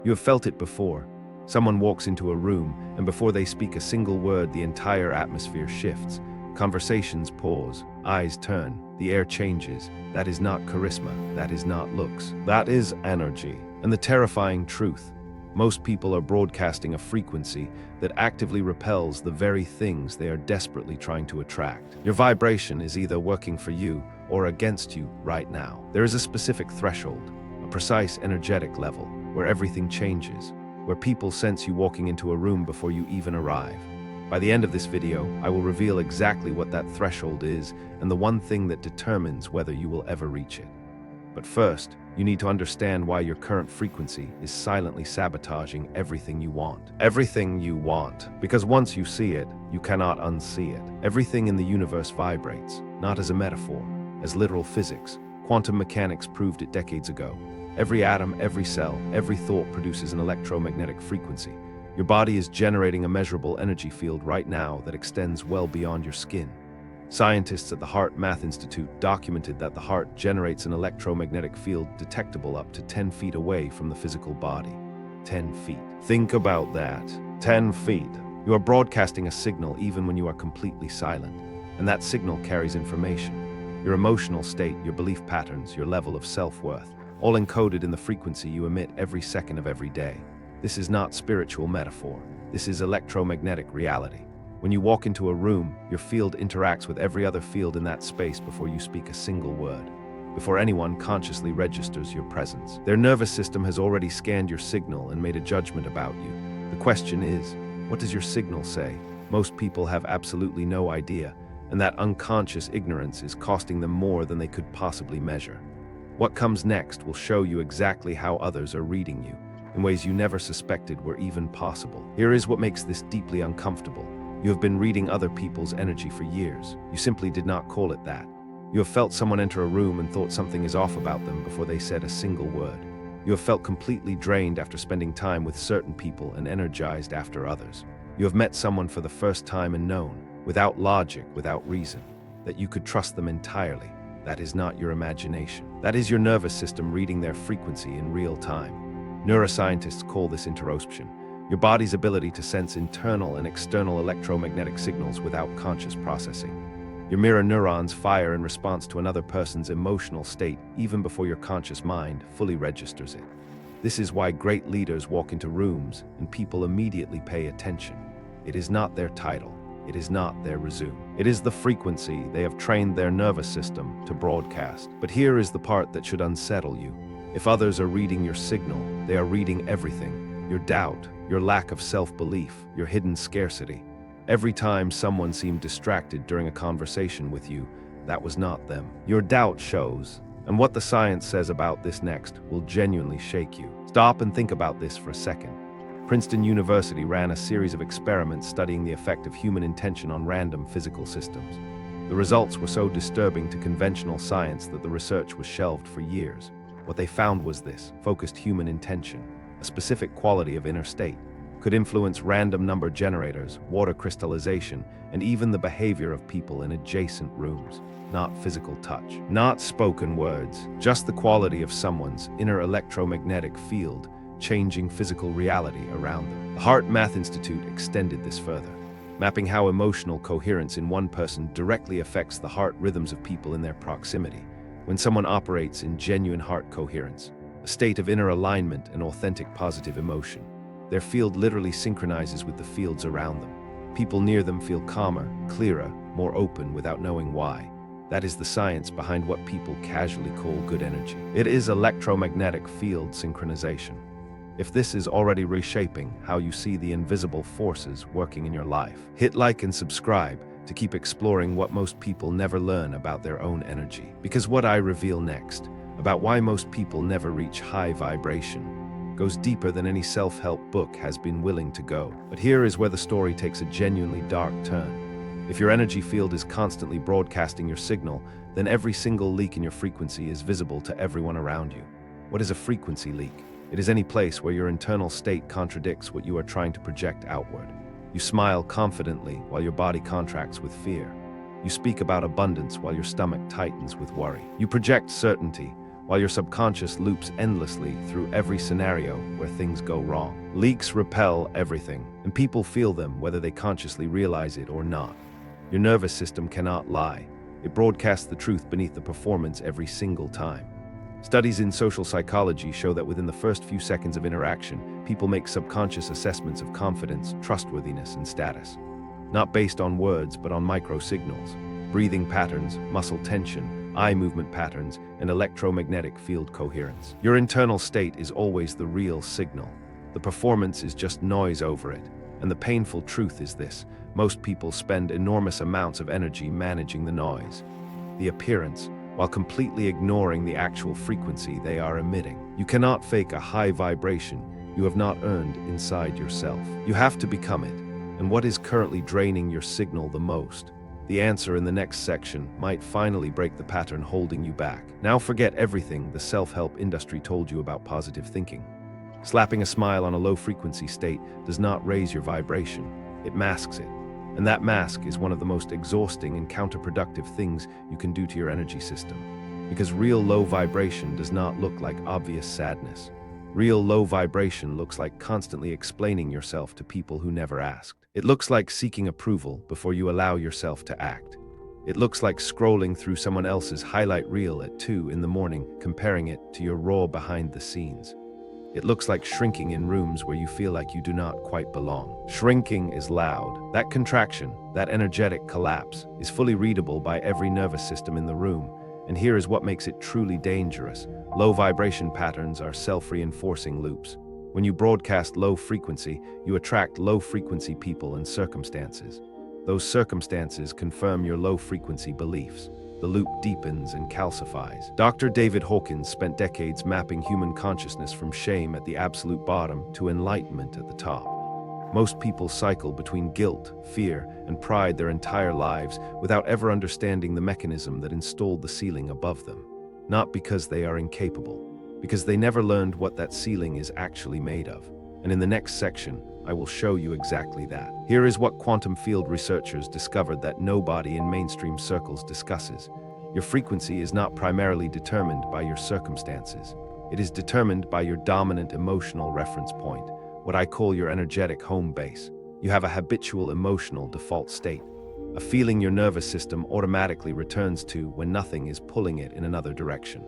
You have felt it before. Someone walks into a room, and before they speak a single word, the entire atmosphere shifts. Conversations pause, eyes turn, the air changes. That is not charisma, that is not looks. That is energy. And the terrifying truth: most people are broadcasting a frequency that actively repels the very things they are desperately trying to attract. Your vibration is either working for you or against you right now. There is a specific threshold, a precise energetic level, where everything changes, where people sense you walking into a room before you even arrive. By the end of this video, I will reveal exactly what that threshold is and the one thing that determines whether you will ever reach it. But first, you need to understand why your current frequency is silently sabotaging everything you want. Everything you want. Because once you see it, you cannot unsee it. Everything in the universe vibrates, not as a metaphor, as literal physics. Quantum mechanics proved it decades ago. Every atom, every cell, every thought produces an electromagnetic frequency. Your body is generating a measurable energy field right now that extends well beyond your skin. Scientists at the Heart Math Institute documented that the heart generates an electromagnetic field detectable up to 10 feet away from the physical body. 10 feet. Think about that. 10 feet. You are broadcasting a signal even when you are completely silent, and that signal carries information. Your emotional state, your belief patterns, your level of self-worth, all encoded in the frequency you emit every second of every day. This is not spiritual metaphor. This is electromagnetic reality. When you walk into a room, your field interacts with every other field in that space before you speak a single word, before anyone consciously registers your presence. Their nervous system has already scanned your signal and made a judgment about you. The question is, what does your signal say? Most people have absolutely no idea, and that unconscious ignorance is costing them more than they could possibly measure. What comes next will show you exactly how others are reading you, in ways you never suspected were even possible. Here is what makes this deeply uncomfortable. You have been reading other people's energy for years. You simply did not call it that. You have felt someone enter a room and thought something is off about them before they said a single word. You have felt completely drained after spending time with certain people and energized after others. You have met someone for the first time and known, without logic, without reason, that you could trust them entirely. That is not your imagination. That is your nervous system reading their frequency in real time. Neuroscientists call this interoception, your body's ability to sense internal and external electromagnetic signals without conscious processing. Your mirror neurons fire in response to another person's emotional state even before your conscious mind fully registers it. This is why great leaders walk into rooms and people immediately pay attention. It is not their title. It is not their resume. It is the frequency they have trained their nervous system to broadcast. But here is the part that should unsettle you. If others are reading your signal, they are reading everything. Your doubt, your lack of self-belief, your hidden scarcity. Every time someone seemed distracted during a conversation with you, that was not them. Your doubt shows, and what the science says about this next will genuinely shake you. Stop and think about this for a second. Princeton University ran a series of experiments studying the effect of human intention on random physical systems. The results were so disturbing to conventional science that the research was shelved for years. What they found was this: focused human intention, a specific quality of inner state, could influence random number generators, water crystallization, and even the behavior of people in adjacent rooms. Not physical touch, not spoken words, just the quality of someone's inner electromagnetic field changing physical reality around them. The Heart Math Institute extended this further, mapping how emotional coherence in one person directly affects the heart rhythms of people in their proximity. When someone operates in genuine heart coherence, a state of inner alignment and authentic positive emotion, their field literally synchronizes with the fields around them. People near them feel calmer, clearer, more open without knowing why. That is the science behind what people casually call good energy. It is electromagnetic field synchronization. If this is already reshaping how you see the invisible forces working in your life, hit like and subscribe to keep exploring what most people never learn about their own energy. Because what I reveal next, about why most people never reach high vibration, goes deeper than any self-help book has been willing to go. But here is where the story takes a genuinely dark turn. If your energy field is constantly broadcasting your signal, then every single leak in your frequency is visible to everyone around you. What is a frequency leak? It is any place where your internal state contradicts what you are trying to project outward. You smile confidently while your body contracts with fear. You speak about abundance while your stomach tightens with worry. You project certainty while your subconscious loops endlessly through every scenario where things go wrong. Leaks repel everything, and people feel them whether they consciously realize it or not. Your nervous system cannot lie. It broadcasts the truth beneath the performance every single time. Studies in social psychology show that within the first few seconds of interaction, people make subconscious assessments of confidence, trustworthiness, and status. Not based on words, but on micro-signals, breathing patterns, muscle tension, eye movement patterns, and electromagnetic field coherence. Your internal state is always the real signal. The performance is just noise over it. And the painful truth is this: most people spend enormous amounts of energy managing the noise, the appearance, while completely ignoring the actual frequency they are emitting. You cannot fake a high vibration you have not earned inside yourself. You have to become it. And what is currently draining your signal the most? The answer in the next section might finally break the pattern holding you back. Now forget everything the self-help industry told you about positive thinking. Slapping a smile on a low-frequency state does not raise your vibration. It masks it. And that mask is one of the most exhausting and counterproductive things you can do to your energy system. Because real low vibration does not look like obvious sadness. Real low vibration looks like constantly explaining yourself to people who never asked. It looks like seeking approval before you allow yourself to act. It looks like scrolling through someone else's highlight reel at 2 in the morning, comparing it to your raw behind the scenes. It looks like shrinking in rooms where you feel like you do not quite belong. Shrinking is loud. That contraction, that energetic collapse, is fully readable by every nervous system in the room. And here is what makes it truly dangerous. Low vibration patterns are self-reinforcing loops. When you broadcast low frequency, you attract low-frequency people and circumstances. Those circumstances confirm your low-frequency beliefs. The loop deepens and calcifies. Dr. David Hawkins spent decades mapping human consciousness from shame at the absolute bottom to enlightenment at the top. Most people cycle between guilt, fear, and pride their entire lives without ever understanding the mechanism that installed the ceiling above them. Not because they are incapable, because they never learned what that ceiling is actually made of. And in the next section, I will show you exactly that. Here is what quantum field researchers discovered that nobody in mainstream circles discusses. Your frequency is not primarily determined by your circumstances. It is determined by your dominant emotional reference point, what I call your energetic home base. You have a habitual emotional default state, a feeling your nervous system automatically returns to when nothing is pulling it in another direction.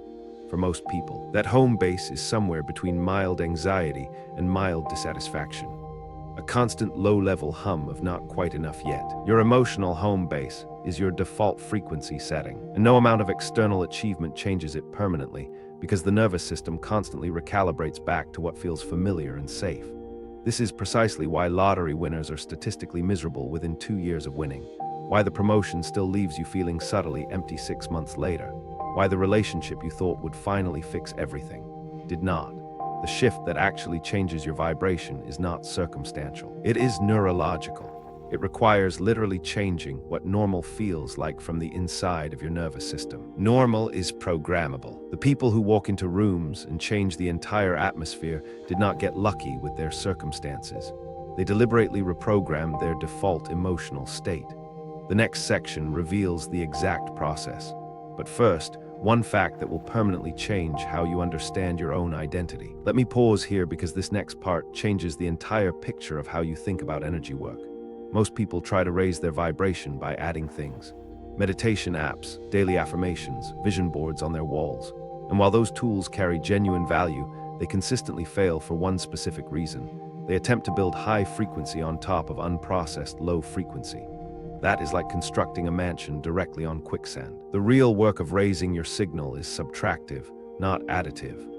For most people, that home base is somewhere between mild anxiety and mild dissatisfaction. A constant low-level hum of not quite enough yet. Your emotional home base is your default frequency setting, and no amount of external achievement changes it permanently because the nervous system constantly recalibrates back to what feels familiar and safe. This is precisely why lottery winners are statistically miserable within 2 years of winning, why the promotion still leaves you feeling subtly empty 6 months later, why the relationship you thought would finally fix everything did not. The shift that actually changes your vibration is not circumstantial. It is neurological. It requires literally changing what normal feels like from the inside of your nervous system. Normal is programmable. The people who walk into rooms and change the entire atmosphere did not get lucky with their circumstances. They deliberately reprogrammed their default emotional state. The next section reveals the exact process. But first, one fact that will permanently change how you understand your own identity. Let me pause here because this next part changes the entire picture of how you think about energy work. Most people try to raise their vibration by adding things. Meditation apps, daily affirmations, vision boards on their walls. And while those tools carry genuine value, they consistently fail for one specific reason. They attempt to build high frequency on top of unprocessed low frequency. That is like constructing a mansion directly on quicksand. The real work of raising your signal is subtractive, not additive.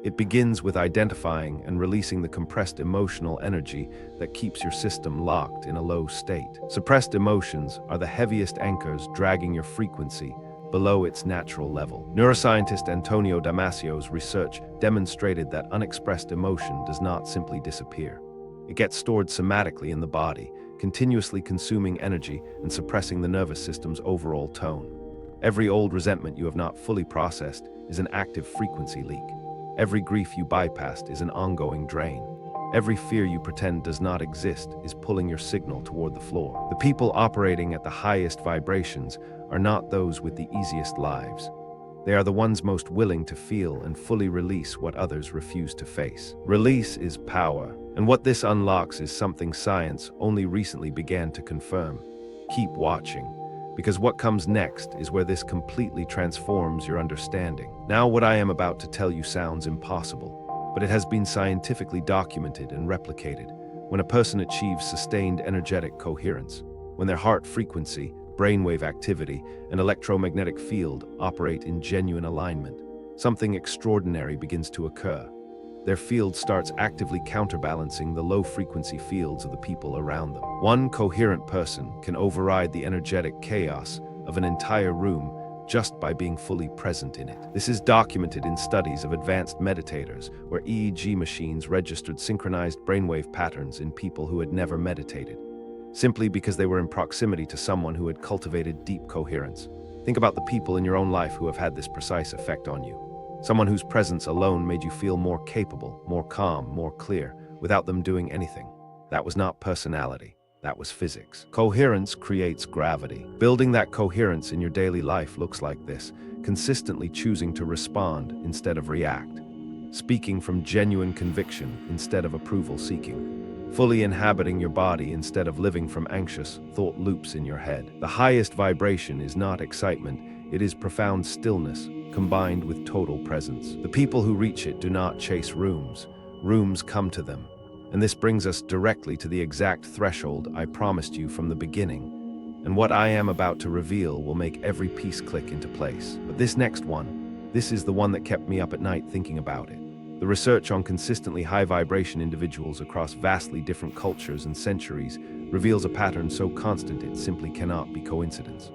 It begins with identifying and releasing the compressed emotional energy that keeps your system locked in a low state. Suppressed emotions are the heaviest anchors dragging your frequency below its natural level. Neuroscientist Antonio Damasio's research demonstrated that unexpressed emotion does not simply disappear. It gets stored somatically in the body, continuously consuming energy and suppressing the nervous system's overall tone. Every old resentment you have not fully processed is an active frequency leak. Every grief you bypassed is an ongoing drain. Every fear you pretend does not exist is pulling your signal toward the floor. The people operating at the highest vibrations are not those with the easiest lives. They are the ones most willing to feel and fully release what others refuse to face. Release is power, and what this unlocks is something science only recently began to confirm. Keep watching, because what comes next is where this completely transforms your understanding. Now, what I am about to tell you sounds impossible, but it has been scientifically documented and replicated. When a person achieves sustained energetic coherence, when their heart frequency, brainwave activity, and electromagnetic field operate in genuine alignment, something extraordinary begins to occur. Their field starts actively counterbalancing the low-frequency fields of the people around them. One coherent person can override the energetic chaos of an entire room just by being fully present in it. This is documented in studies of advanced meditators, where EEG machines registered synchronized brainwave patterns in people who had never meditated, simply because they were in proximity to someone who had cultivated deep coherence. Think about the people in your own life who have had this precise effect on you. Someone whose presence alone made you feel more capable, more calm, more clear, without them doing anything. That was not personality. That was physics. Coherence creates gravity. Building that coherence in your daily life looks like this: consistently choosing to respond instead of react, speaking from genuine conviction instead of approval seeking, fully inhabiting your body instead of living from anxious thought loops in your head. The highest vibration is not excitement, it is profound stillness combined with total presence. The people who reach it do not chase rooms. Rooms come to them. And this brings us directly to the exact threshold I promised you from the beginning. And what I am about to reveal will make every piece click into place. But this next one, this is the one that kept me up at night thinking about it. The research on consistently high vibration individuals across vastly different cultures and centuries reveals a pattern so constant it simply cannot be coincidence.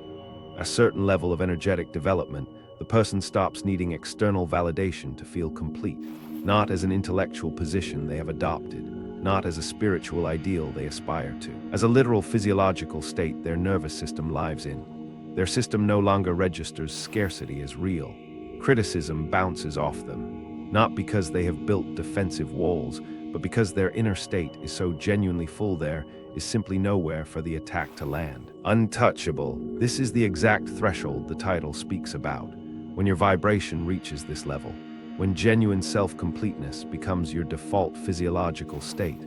At a certain level of energetic development, the person stops needing external validation to feel complete, not as an intellectual position they have adopted, not as a spiritual ideal they aspire to. As a literal physiological state their nervous system lives in. Their system no longer registers scarcity as real. Criticism bounces off them, not because they have built defensive walls, but because their inner state is so genuinely full there is simply nowhere for the attack to land. Untouchable. This is the exact threshold the title speaks about. When your vibration reaches this level, when genuine self-completeness becomes your default physiological state,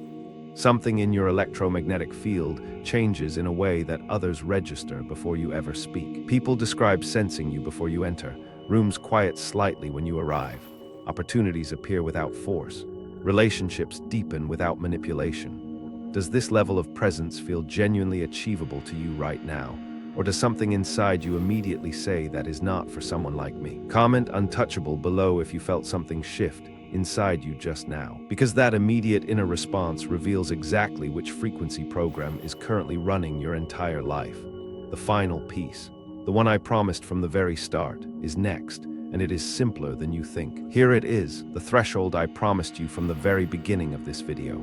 something in your electromagnetic field changes in a way that others register before you ever speak. People describe sensing you before you enter. Rooms quiet slightly when you arrive. Opportunities appear without force. Relationships deepen without manipulation. Does this level of presence feel genuinely achievable to you right now? Or does something inside you immediately say that is not for someone like me? Comment untouchable below if you felt something shift inside you just now, because that immediate inner response reveals exactly which frequency program is currently running your entire life. The final piece, the one I promised from the very start, is next, and it is simpler than you think. Here it is, the threshold I promised you from the very beginning of this video.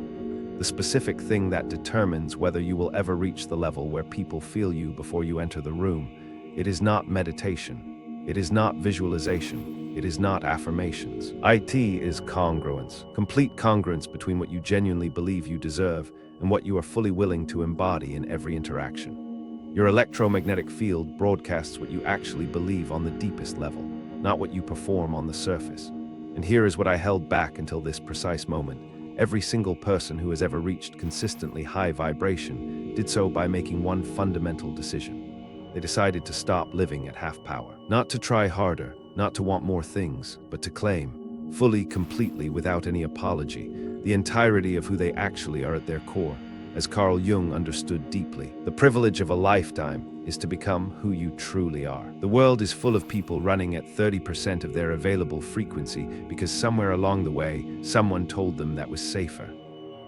The specific thing that determines whether you will ever reach the level where people feel you before you enter the room. It is not meditation. It is not visualization. It is not affirmations. IT is congruence. Complete congruence between what you genuinely believe you deserve and what you are fully willing to embody in every interaction. Your electromagnetic field broadcasts what you actually believe on the deepest level, not what you perform on the surface. And here is what I held back until this precise moment. Every single person who has ever reached consistently high vibration did so by making one fundamental decision. They decided to stop living at half power. Not to try harder, not to want more things, but to claim, fully, completely, without any apology, the entirety of who they actually are at their core. As Carl Jung understood deeply, the privilege of a lifetime is to become who you truly are. The world is full of people running at 30% of their available frequency because somewhere along the way, someone told them that was safer,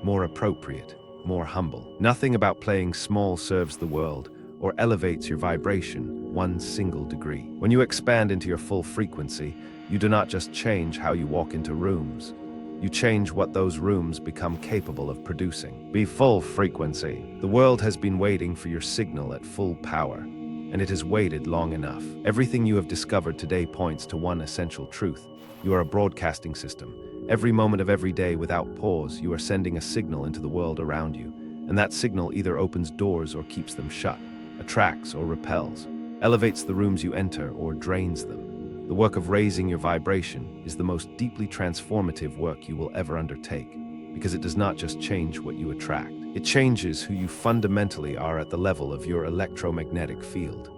more appropriate, more humble. Nothing about playing small serves the world or elevates your vibration one single degree. When you expand into your full frequency, you do not just change how you walk into rooms. You change what those rooms become capable of producing. Be full frequency. The world has been waiting for your signal at full power, and it has waited long enough. Everything you have discovered today points to one essential truth. You are a broadcasting system. Every moment of every day, without pause, you are sending a signal into the world around you, and that signal either opens doors or keeps them shut, attracts or repels, elevates the rooms you enter or drains them. The work of raising your vibration is the most deeply transformative work you will ever undertake, because it does not just change what you attract. It changes who you fundamentally are at the level of your electromagnetic field.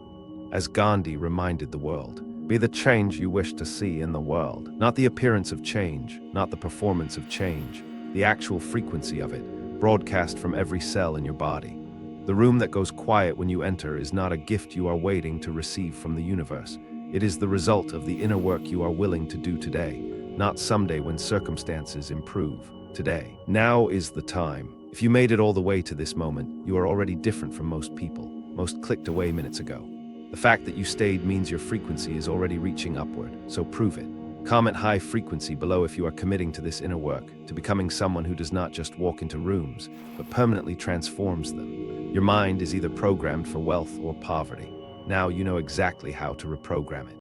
As Gandhi reminded the world, be the change you wish to see in the world. Not the appearance of change, not the performance of change, the actual frequency of it, broadcast from every cell in your body. The room that goes quiet when you enter is not a gift you are waiting to receive from the universe. It is the result of the inner work you are willing to do today, not someday when circumstances improve. Today. Now is the time. If you made it all the way to this moment, you are already different from most people. Most clicked away minutes ago. The fact that you stayed means your frequency is already reaching upward, so prove it. Comment high frequency below if you are committing to this inner work, to becoming someone who does not just walk into rooms, but permanently transforms them. Your mind is either programmed for wealth or poverty. Now you know exactly how to reprogram it.